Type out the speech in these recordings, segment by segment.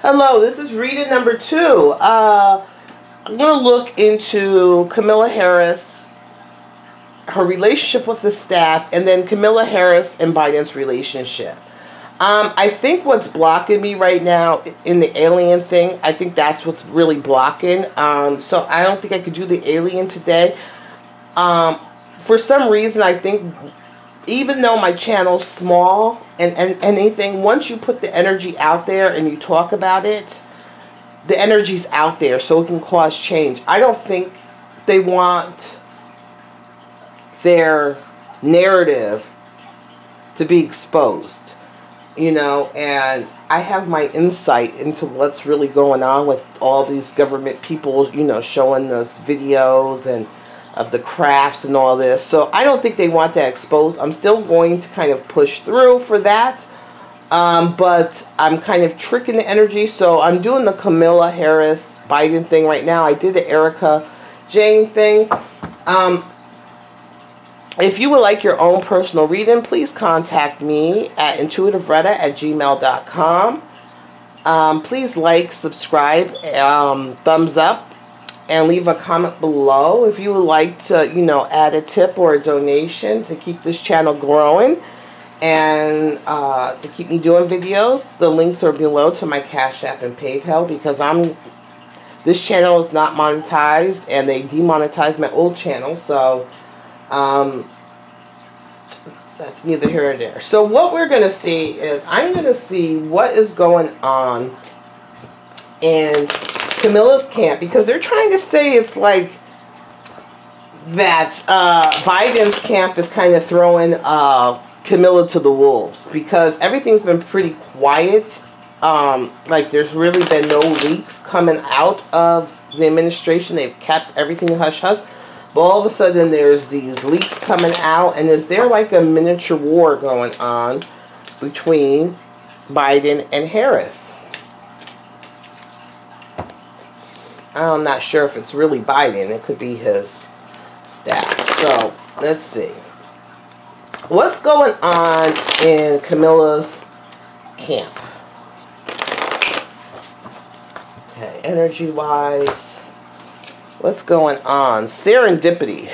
Hello, this is Retta number 2. I'm going to look into Kamala Harris, her relationship with the staff, and then Kamala Harris and Biden's relationship. I think what's blocking me right now in the alien thing, I think that's what's really blocking. So I don't think I could do the alien today. For some reason, I think even though my channel's small and anything, once you put the energy out there and you talk about it, the energy's out there so it can cause change. I don't think they want their narrative to be exposed, you know, and I have my insight into what's really going on with all these government people, you know, showing us videos and of the crafts and all this. So I don't think they want that exposed. I'm still going to kind of push through for that. But I'm kind of tricking the energy. So I'm doing the Kamala Harris Biden thing right now. I did the Erica Jane thing. If you would like your own personal reading, please contact me at intuitiveretta@gmail.com. Please like, subscribe, thumbs up, and leave a comment below if you would like to, you know, add a tip or a donation to keep this channel growing and to keep me doing videos. The links are below to my Cash App and PayPal because this channel is not monetized and they demonetized my old channel. So that's neither here nor there. So what we're going to see is I'm going to see what is going on in Kamala's camp, because they're trying to say it's like that Biden's camp is kind of throwing Kamala to the wolves because everything's been pretty quiet. Like there's really been no leaks coming out of the administration. They've kept everything hush-hush. But all of a sudden there's these leaks coming out, and is there like a miniature war going on between Biden and Harris? I'm not sure if it's really Biden. It could be his staff. So, let's see. What's going on in Kamala's camp? Okay, energy-wise, what's going on? Serendipity.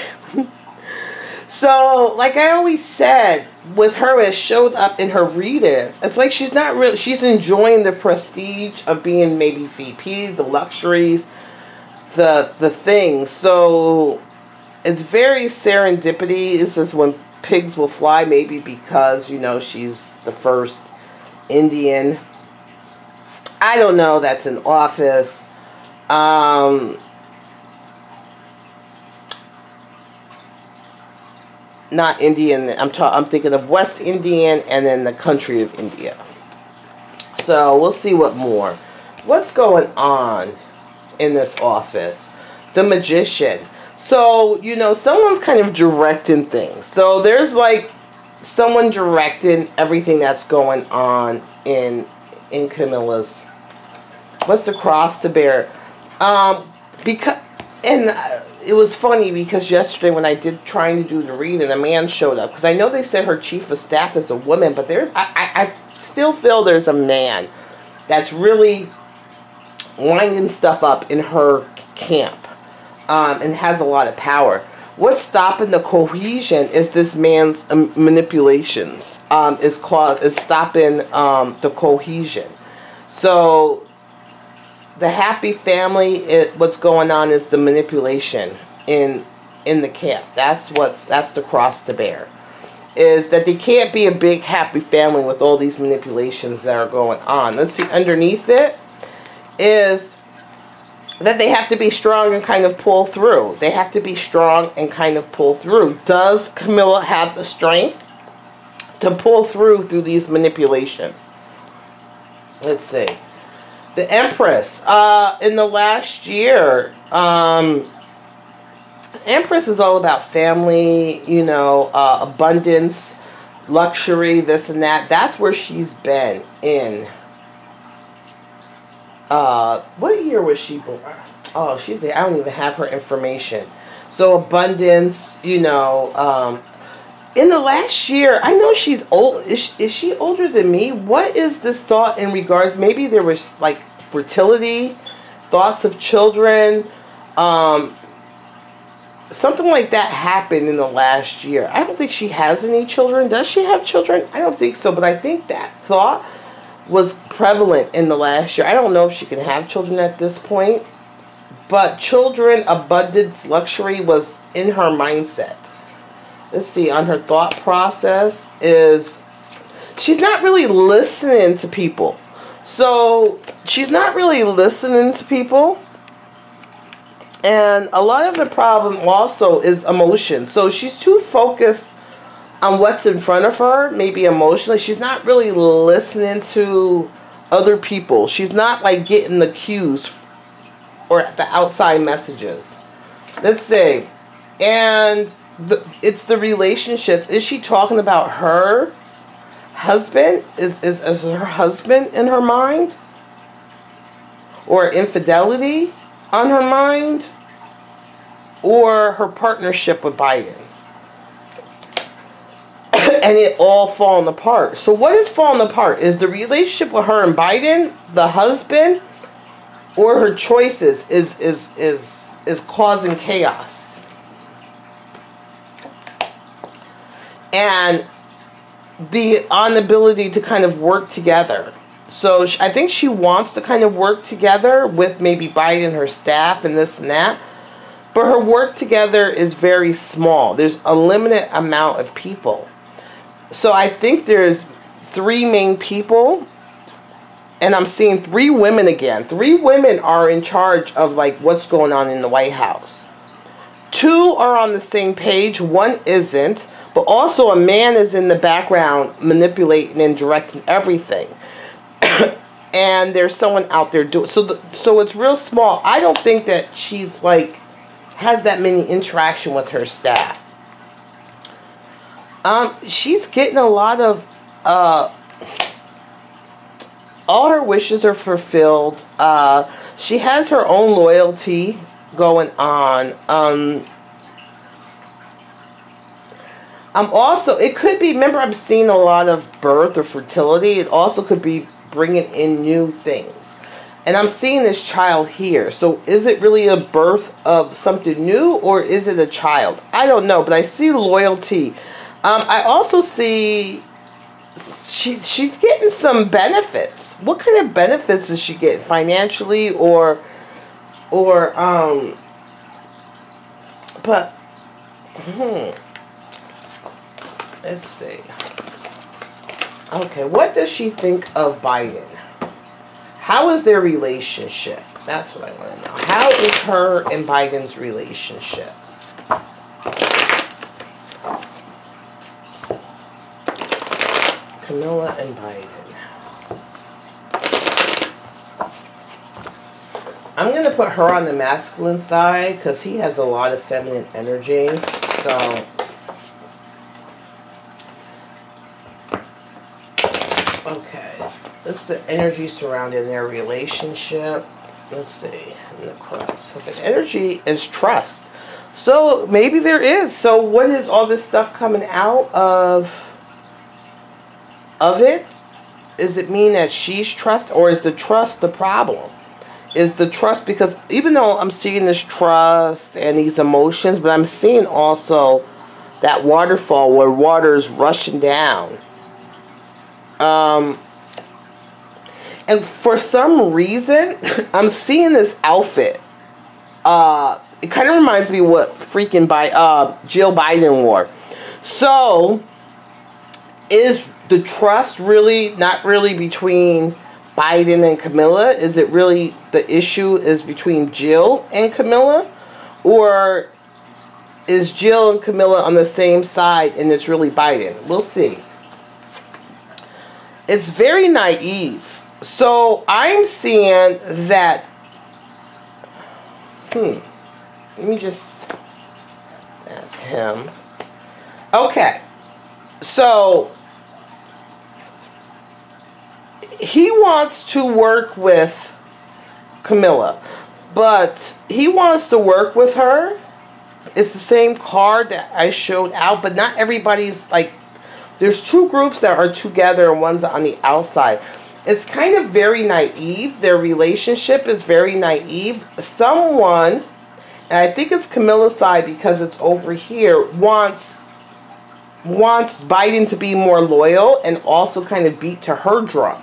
So, like I always said, with her, it showed up in her readings. It's like she's not really, she's enjoying the prestige of being maybe VP, the luxuries, the things. So it's very serendipity. This is when pigs will fly, maybe because, you know, she's the first Indian. I don't know, that's in office. Not Indian, I'm thinking of West Indian and then the country of India. So we'll see what more. What's going on in this office? The Magician. So, you know, someone's kind of directing things. So there's like someone directing everything that's going on in Kamala's. What's the cross to bear? Because it was funny because yesterday when I did trying to do the reading, a man showed up because I know they said her chief of staff is a woman, but I still feel there's a man that's really winding stuff up in her camp and has a lot of power. What's stopping the cohesion is this man's manipulations. Is stopping the cohesion. So the happy family, what's going on is the manipulation in the camp. That's the cross to bear. Is that they can't be a big happy family with all these manipulations that are going on. Let's see, underneath it is that they have to be strong and kind of pull through. They have to be strong and kind of pull through. Does Kamala have the strength to pull through these manipulations? Let's see. The Empress. In the last year, Empress is all about family, you know, abundance, luxury, this and that. That's where she's been in. What year was she born? Oh, she's there. I don't even have her information. So abundance, you know, in the last year, I know she's old. Is she older than me? What is this thought in regards? Maybe there was like fertility, thoughts of children. Something like that happened in the last year. I don't think she has any children. Does she have children? I don't think so, but I think that thought was prevalent in the last year. I don't know if she can have children at this point, but children, abundance, luxury was in her mindset. Let's see, on her thought process is she's not really listening to people. So she's not really listening to people. And a lot of the problem also is emotion. So she's too focused on what's in front of her, maybe emotionally. She's not really listening to other people. She's not like getting the cues or the outside messages. Let's say, and it's the relationships. Is she talking about her husband? Is her husband in her mind? Or infidelity on her mind? Or her partnership with Biden? And it all falling apart. So what is falling apart? Is the relationship with her and Biden, the husband, or her choices is causing chaos? And the inability to kind of work together. So I think she wants to kind of work together with maybe Biden, her staff, and this and that. But her work together is very small. There's a limited amount of people. So I think there's 3 main people. And I'm seeing 3 women again. 3 women are in charge of like what's going on in the White House. 2 are on the same page. 1 isn't. But also a man is in the background manipulating and directing everything. And there's someone out there doing so it's real small. I don't think that she's like has that many interaction with her staff. She's getting a lot of all her wishes are fulfilled. She has her own loyalty going on. Also, it could be, remember I'm seeing a lot of birth or fertility. It also could be bringing in new things. And I'm seeing this child here. So is it really a birth of something new or is it a child? I don't know, but I see loyalty. I also see she's getting some benefits. What kind of benefits is she getting? Financially or but let's see. Okay, what does she think of Biden? How is their relationship? That's what I want to know. How is her and Biden's relationship? Camilla and Biden. I'm going to put her on the masculine side because he has a lot of feminine energy. So, okay. That's the energy surrounding their relationship. Let's see. In the cards. So the energy is trust. So maybe there is. So what is all this stuff coming out of it? Does it mean that she's trust, or is the trust the problem? Is the trust, because even though I'm seeing this trust and these emotions, but I'm seeing also that waterfall where water is rushing down. And for some reason, I'm seeing this outfit. It kind of reminds me of what freaking Jill Biden wore. So, is the trust really not really between Biden and Camilla? Is it really the issue is between Jill and Camilla? Or is Jill and Camilla on the same side and it's really Biden? We'll see. It's very naive. So I'm seeing that, let me just, that's him. Okay, so he wants to work with Camilla, but he wants to work with her. It's the same card that I showed out, but not everybody's like, there's 2 groups that are together and one's on the outside. it's kind of very naive. Their relationship is very naive. Someone, and I think it's Camilla's side because it's over here, wants Biden to be more loyal and also kind of beat to her drum.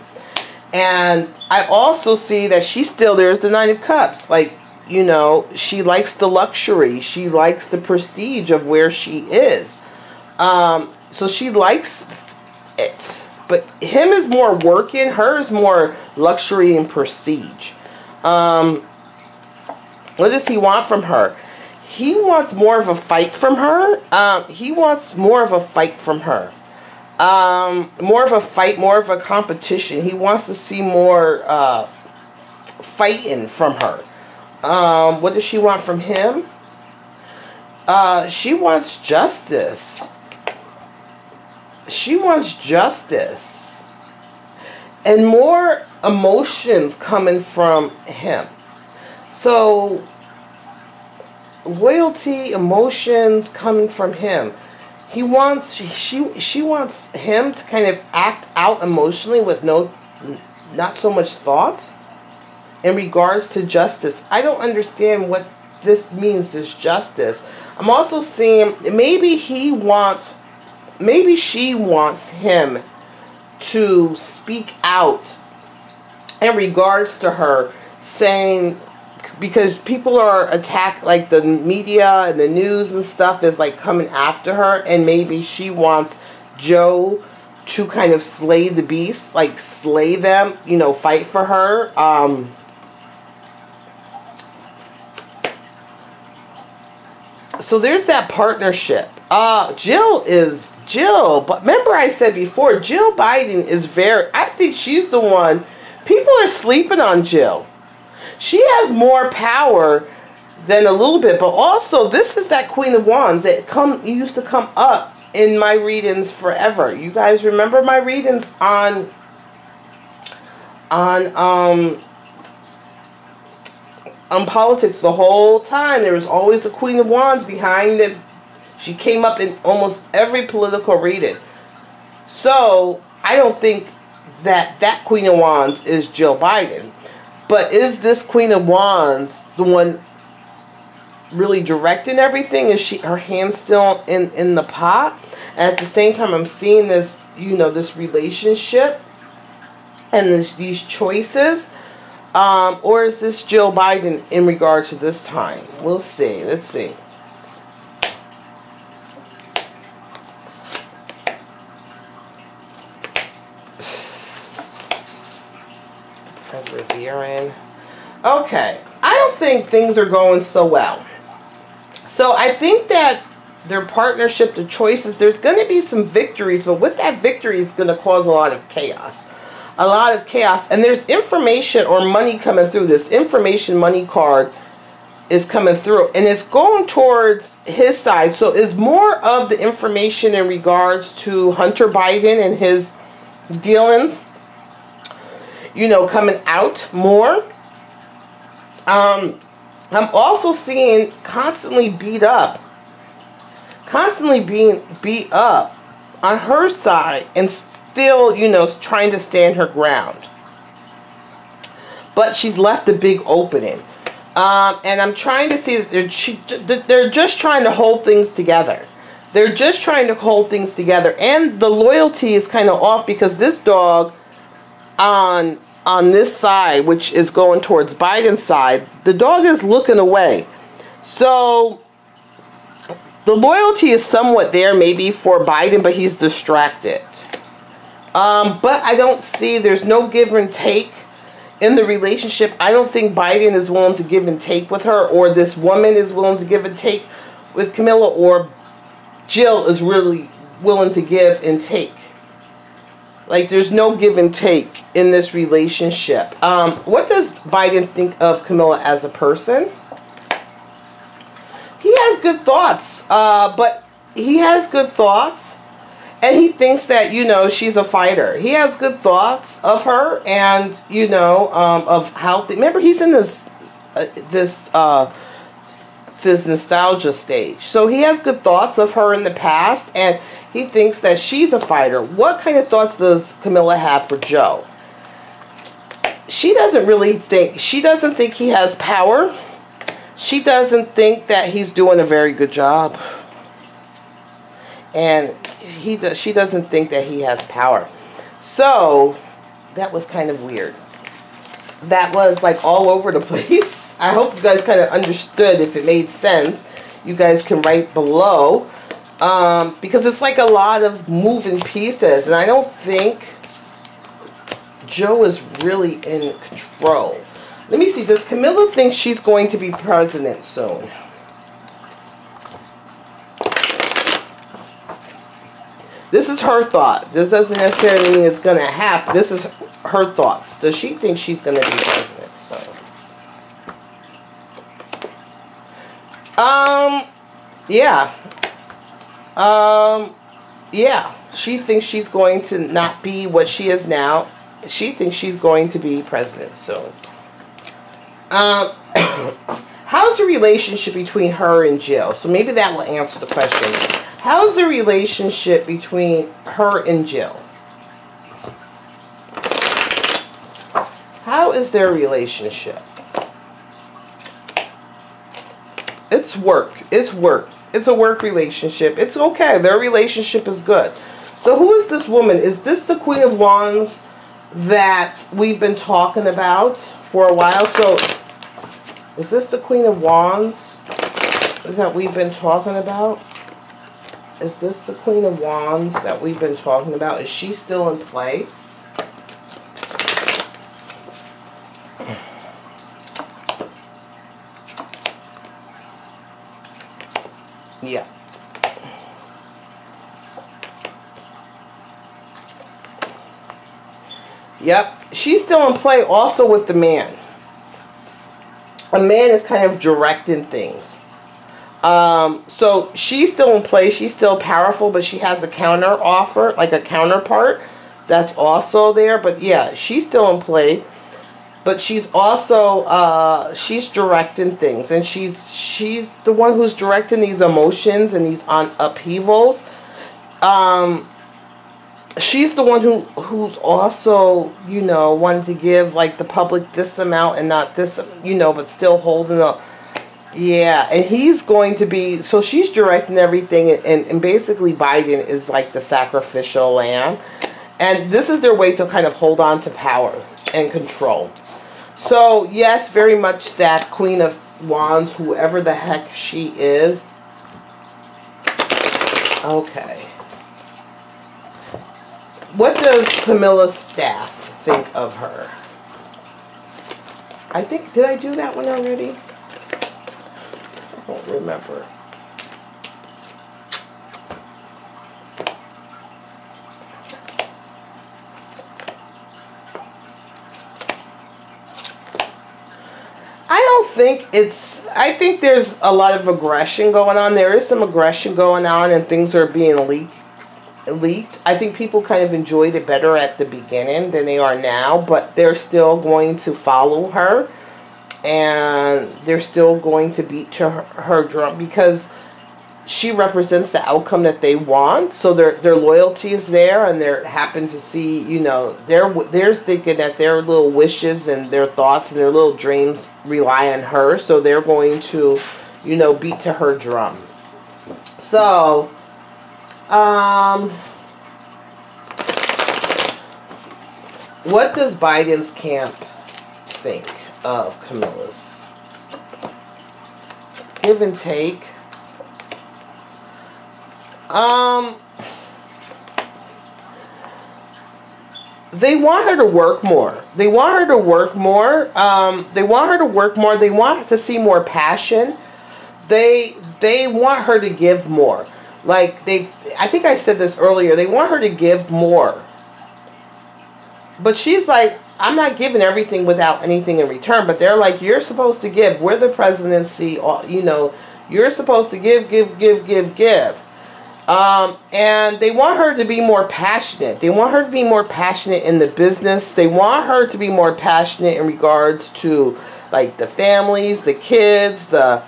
And I also see that there's the Nine of Cups. Like, you know, she likes the luxury. She likes the prestige of where she is. So she likes it. But him is more working. Her is more luxury and prestige. What does he want from her? He wants more of a fight from her. More of a fight, more of a competition. He wants to see more fighting from her. What does she want from him? She wants justice. She wants justice. And more emotions coming from him. So, loyalty, emotions coming from him. She wants him to kind of act out emotionally with not so much thought in regards to justice. I don't understand what this means, this justice. I'm also seeing maybe she wants him to speak out in regards to her, saying, because people are attacked, like the media and the news and stuff is like coming after her, and maybe she wants Joe to kind of slay the beast, like slay them, you know, fight for her. So there's that partnership. Jill, but remember I said before, Jill Biden is I think she's the one, people are sleeping on Jill. She has more power than a little bit, but also this is that Queen of Wands that used to come up in my readings forever. You guys remember my readings on politics the whole time. There was always the Queen of Wands behind it. She came up in almost every political reading. So I don't think that Queen of Wands is Jill Biden. But is this Queen of Wands the one really directing everything? Is her hand still in the pot? And at the same time, I'm seeing this, you know, this relationship and these choices. Or is this Jill Biden in regard to this time? We'll see. Let's see. Persevering. Okay. I don't think things are going so well. So I think that their partnership, the choices, there's going to be some victories, but with that victory is going to cause a lot of chaos. A lot of chaos. And there's information or money coming through. This information money card is coming through. And it's going towards his side. So is more of the information in regards to Hunter Biden and his dealings, you know, coming out more. I'm also seeing constantly being beat up on her side and still, you know, trying to stand her ground. But she's left a big opening. And I'm trying to see that they're just trying to hold things together. They're just trying to hold things together. And the loyalty is kind of off because this dog on this side, which is going towards Biden's side, the dog is looking away. So the loyalty is somewhat there maybe for Biden, but he's distracted. But I don't see, there's no give and take in the relationship. I don't think Biden is willing to give and take with her, or this woman is willing to give and take with Camilla, or Jill is really willing to give and take. Like, there's no give and take in this relationship. What does Biden think of Camilla as a person? He has good thoughts, but he has good thoughts. And he thinks that, you know, she's a fighter. He has good thoughts of her, and, you know, of how... Remember, he's in this nostalgia stage. So he has good thoughts of her in the past, and he thinks that she's a fighter. What kind of thoughts does Camilla have for Joe? she doesn't think he has power. She doesn't think that he's doing a very good job. And she doesn't think that he has power. So, that was kind of weird. That was like all over the place. I hope you guys kind of understood. If it made sense, you guys can write below. Because it's like a lot of moving pieces. And I don't think Joe is really in control. Let me see. Does Camilla think she's going to be president soon? This is her thought. This doesn't necessarily mean it's going to happen. This is her thoughts. Does she think she's going to be president soon? Yeah. Yeah. She thinks she's going to not be what she is now. She thinks she's going to be president soon. How's the relationship between her and Jill? So maybe that will answer the question. How's the relationship between her and Jill? How is their relationship? It's work. It's work. It's a work relationship. It's okay. Their relationship is good. So who is this woman? Is this the Queen of Wands that we've been talking about for a while? So is this the Queen of Wands that we've been talking about? Is this the Queen of Wands that we've been talking about? Is she still in play? Yeah. Yep. She's still in play also with the man. A man is kind of directing things. So she's still in play. She's still powerful, but she has a counter offer, like a counterpart that's also there. But yeah, she's still in play. But she's also, she's directing things. And she's the one who's directing these emotions and these upheavals. She's the one who's also, you know, wanting to give, like, the public this amount and not this, you know, but still holding up. Yeah, and he's going to be, so she's directing everything, and basically Biden is like the sacrificial lamb. And this is their way to kind of hold on to power and control. So, yes, very much that Queen of Wands, whoever the heck she is. Okay. What does Camilla's staff think of her? I think, did I do that one already? I don't remember. I think there's a lot of aggression going on. There is some aggression going on and things are being leaked. I think people kind of enjoyed it better at the beginning than they are now, but they're still going to follow her and they're still going to beat to her drum because she represents the outcome that they want. So their loyalty is there, and they're happen to see, you know, they're thinking that their little wishes and their thoughts and their little dreams rely on her. So they're going to, you know, beat to her drum. So, what does Biden's camp think of Camilla's? Give and take. They want her to work more. They want her to work more. They want her to work more. They want to see more passion. They want her to give more. Like I think I said this earlier. They want her to give more. But she's like, I'm not giving everything without anything in return. But they're like, you're supposed to give. We're the presidency. You know, you're supposed to give. And they want her to be more passionate. They want her to be more passionate in the business. They want her to be more passionate in regards to, like, the families, the kids, the,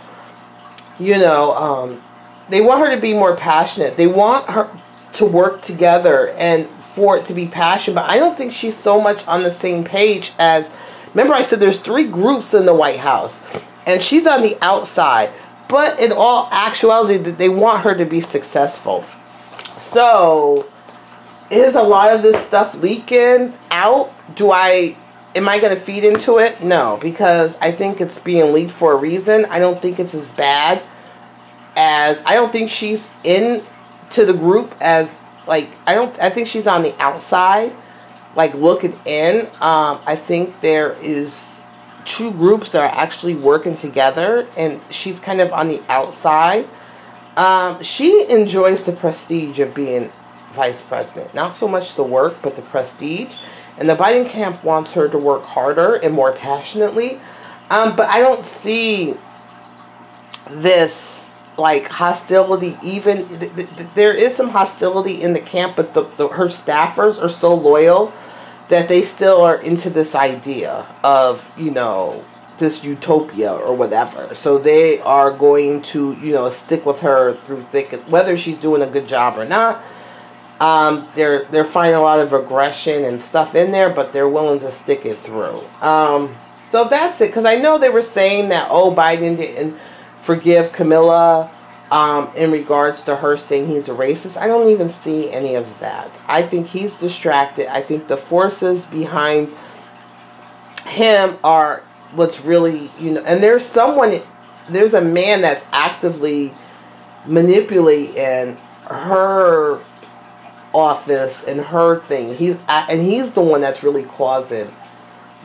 you know, they want her to be more passionate. They want her to work together and for it to be passionate. But I don't think she's so much on the same page as Remember I said there's 3 groups in the White House. And she's on the outside. But in all actuality, they want her to be successful. So, is a lot of this stuff leaking out? Am I going to feed into it? No, because I think it's being leaked for a reason. I don't think it's as bad as, I don't think she's in to the group as, like, I think she's on the outside, like, looking in. I think there is 2 groups that are actually working together, and she's kind of on the outside. She enjoys the prestige of being vice president. Not so much the work, but the prestige. And the Biden camp wants her to work harder and more passionately. But I don't see this, like, hostility even. There is some hostility in the camp, but her staffers are so loyal that they still are into this idea of, you know, this utopia or whatever. So they are going to, you know, stick with her through thick, whether she's doing a good job or not. They're finding a lot of aggression and stuff in there, but they're willing to stick it through. So that's it. Because I know they were saying that, oh, Biden didn't forgive Camilla in regards to her saying he's a racist. I don't even see any of that. I think he's distracted. I think the forces behind him are what's really, you know, and there's a man that's actively manipulating her office and her thing. He's the one that's really causing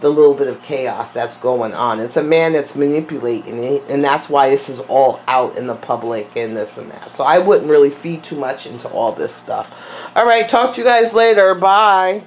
the little bit of chaos that's going on. It's a man that's manipulating, and that's why this is all out in the public and this and that. So I wouldn't really feed too much into all this stuff. All right, talk to you guys later. Bye.